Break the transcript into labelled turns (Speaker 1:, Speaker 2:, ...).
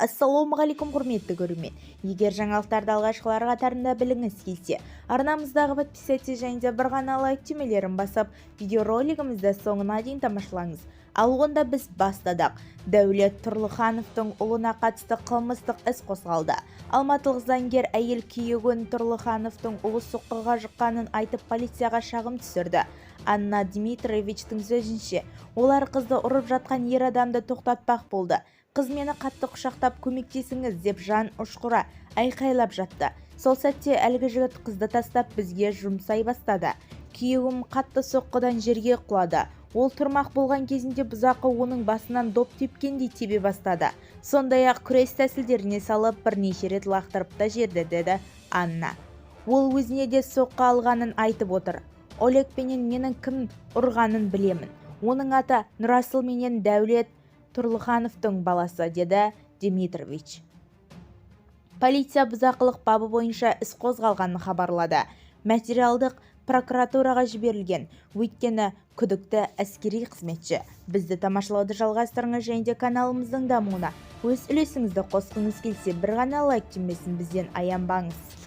Speaker 1: Ассалаумағалейкум құрметті көрермен. Егер жаңалықтарды алғашқылар қатарында біліңіз келсе, арнамыздағы подписаться және де бір ғана лайк түймелерін басып, видеоролигімізді соңына дейін тамашалаңыз. Ал онда біз бастадық. Дәулет Тұрлыхановтың ұлына қатысты қылмыстық іс қозғалды. Алматылық заңгер әйел күйеуін Тұрлыхановтың ұлы соққыға жыққанын айтып полицияға шағым түсірді. Анна Дмитриевичтің сөзінше, олар қызды ұрып жатқан ер адамды тоқтатпақ болды. Қыз мені қатты құшақтап көмектесіңіз деп жан ұшқыра айқайлап жатты. Сол сәтте әлгі жігіт қызды тастап бізге жұмсай бастады. Күйеуім қатты соққыдан жерге құлады. Ол тұрмақ болған кезінде бұзақы оның басынан доп тепкендей тебе бастады. Сондай-ақ күрес тәсілдеріне салып бірнеше рет лақтырып та жерді, деді Анна. Ол өзіне де соққы алғанын айтып отыр. Олекпенен менің кім ұрғанын білемін. Оның аты Нұрасыл менен Дәулет Тұрлыхановтың баласы, деді Дмитриевич. Полиция бұзақылық бабы бойынша іс қозғалғанын хабарлады. Материалдық прокуратураға жіберілген, өйткені күдікті әскери қызметші. Бізді тамашалауды жалғастырыңыз және де каналымыздың дамуына өз үлесіңізді қосқыңыз келсе, бір ғана лайк түймесін бізден аянбаңыз.